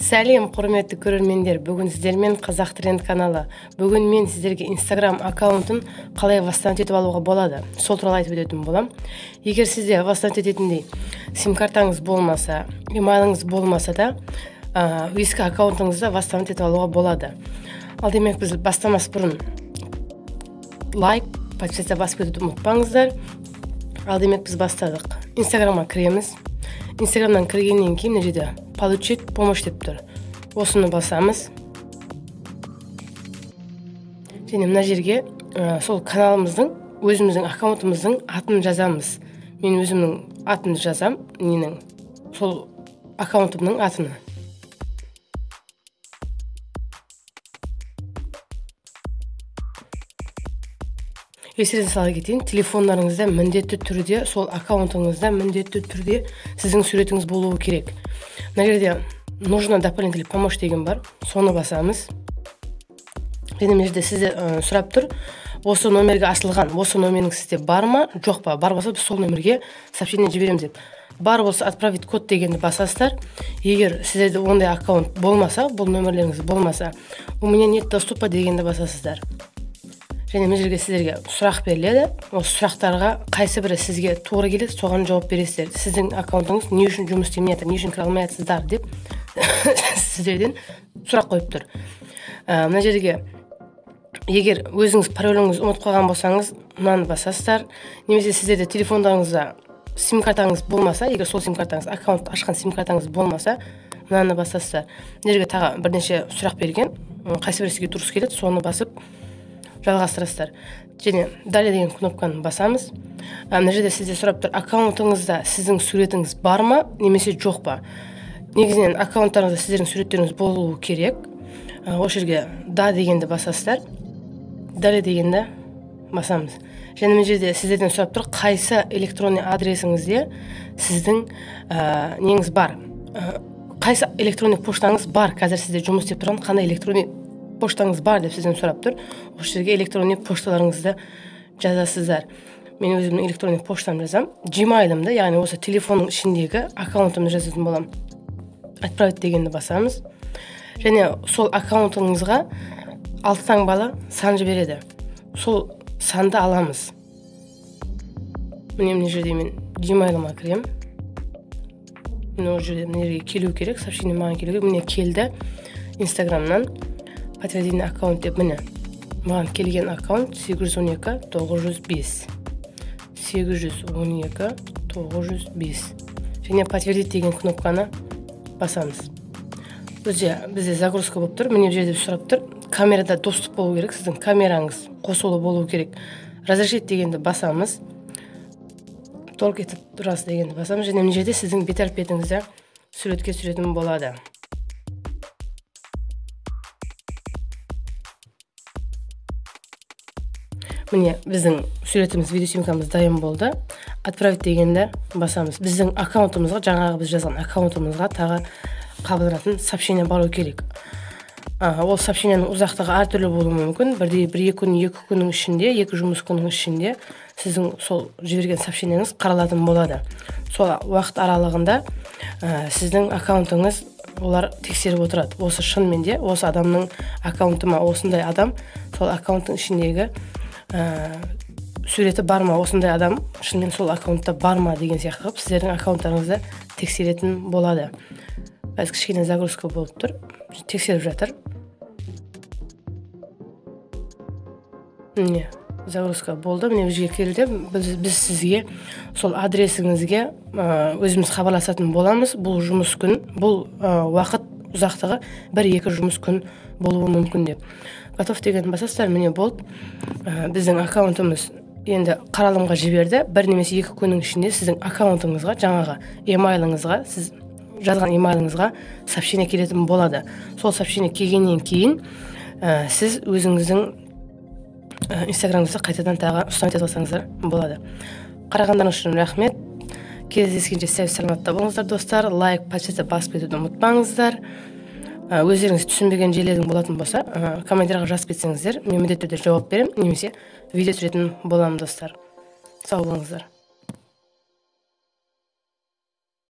Сәлем, құрметті көрермендер. Бүгін сіздермен Қазақ Тренд каналы. Бүгін мен сіздерге Instagram аккаунтын қалай восстановить етіп алуға болады, сол туралы айтып өтетін болам. Егер сізде восстановить ететіндей сим-картаңыз болмаса, емайлыңыз болмаса да, ескі аккаунтыңызды восстановить етіп алуға болады. Ал демек біз бастамас бұрын лайк, подписаться басып кетуді ұмытпаңыздар. Ал демек біз бастадық. Инстаграмға кіреміз. Инстаграмнан кіргеннен кейін мына жерде получить помощь деп тұр. Осыны басамыз. Және мына жерге сол каналымыздың, өзіміздің аккаунтымыздың атын жазамыз. Мен өзімнің атын жазам, менің сол аккаунтымның атыны. Естеріңізге сала кетейін, телефондарыңызда міндетті түрде, сол аккаунтыңызда міндетті түрде сіздің суретіңіз болуы керек. Мына жерде нужно дополнительный помощь деген бар, соны басамыз. Және мына жерде сізді сұрап тұр, осы номерге асылған, осы номеріңіз сізде бар ма, жоқ па? Бар болса, біз сол номерге сообщение жібереміз деп. Бар болса, отправить код дегенді басасыздар. Егер сіздерде ондай аккаунт болмаса, бұл номерлеріңіз болмаса, у меня нет доступа дегенді басасыздар. Және мына жерге сіздерге сұрақ беріледі. Осы сұрақтарға қайсы бірі сізге тура келеді, соған жауап бересіздер. Сіздің аккаунтыңыз не үшін жұмыс істемей жатыр, не үшін кіре алмай жатсыздар деп сіздерден сұрақ қойып тұр. Мына жерге егер өзіңіз пароліңізді ұмытып қалған болсаңыз, мынаны басасыздар. Немесе сіздерде телефондарыңызда сим-картаңыз болмаса, егер сол сим-картаңыз, аккаунт ашқан сим-картаңыз болмаса, мынаны басасыздар. Мына жерге тағы бірнеше сұрақ берген, қайсы бірі сізге дұрыс келеді, соны басып жалғастырасыздар. Және далее деген кнопканы басамыз. Мына жерде сізде сұрап тұр, аккаунтыңызда сіздің суретіңіз бар ма, немесе жоқ па? Негізінен аккаунттарыңызда сіздердің суреттеріңіз болуы керек. Осы жерге да дегенді басасыздар. Далее дегенді басамыз. Және мына жерде сіздерден сұрап тұр, қайсы электронный адресіңізде сіздің неңіз бар? Қайсы электронный поштаңыз бар? Қазір сізде жұмыс істеп тұрған қандай электронный поштаңыз бар деп сізден сұрап тұр. Осы жерге электронный пошталарыңызды жазасыздар. Мен өзімнің электронный поштамды жазам. Gmail'ымды, яғни осы телефонның ішіндегі аккаунтымды жазатын болам. Отправить дегенді басамыз. Және сол аккаунтыңызға 6 таңбалы сан жібереді. Сол санды аламыз. Мына жерде мен Gmail'ыма кірем. Мына жерде мына жерге келу керек, сообщение маған келу керек. Міне келді. Инстаграмнан подтверждение аккаунт деп міне. Маған келген аккаунт 812-905. 812-905. Және подтвердить деген кнопканы басамыз. Бізде загрузка болып тұр. Міне жерде сұрап тұр. Камерада доступ болу керек. Сіздің камераңыз қосулы болу керек. Разрешить дегенді басамыз. Только этот раз дегенді басамыз. Және міне жерде сіздің бет-әлпетіңізді суретке түсіретін болады. Міне біздің суретіміз, видеосъемкамыз дайын болды. Отправить дегенді басамыз. Біздің аккаунтымызға, жаңағы біз жазған аккаунтымызға тағы қабылданатын сообщение бару керек. Ол сообщениенің ұзақтығы әртүрлі болуы мүмкін. Бір-екі күннің ішінде, 2 жұмыс күннің ішінде сіздің сол жіберген сообщениеңіз қаралатын болады. Сол уақыт аралығында сіздің аккаунтыңыз олар тексеріп отырады. Осы шынымен де, осы адамның аккаунтыма осындай адам, сол аккаунттың ішіндегі суреті бар ма, осындай адам шынымен сол аккаунтта бар ма деген сияқты қылып сіздердің аккаунттарыңызды тексеретін болады. Қазір кішкене загрузка болып тұр, тексеріп жатыр. Міне, загрузка болды. Міне бізге келді. Біз сізге сол адресіңізге өзіміз хабарласатын боламыз. Бұл жұмыс күн, бұл уақыт ұзақтығы 1-2 жұмыс күн болуы мүмкін деп. Готов деген басасыздар, міне болды. Біздің аккаунтымыз енді қаралымға жіберді. 1 немесе 2 күннің ішінде сіздің аккаунтыңызға, жаңағы емайлыңызға, сіз жазған емайлыңызға сообщение келетін болады. Сол сообщение келгеннен кейін сіз өзіңіздің Инстаграмыңызды қайтадан тағы ұстамет етіп алсаңыздар болады. Қарағандарыңыз үшін рахмет. Кездескенше сау саламатта болыңыздар достар. Лайк, подписаться басып кетуді ұмытпаңыздар. Өздеріңіз түсінбеген жерлердің болатын болса, комментарийға жазып кетсеңіздер, мен міндетті түрде жауап беремін, немесе видео түсіретін боламын достар. Сау болыңыздар.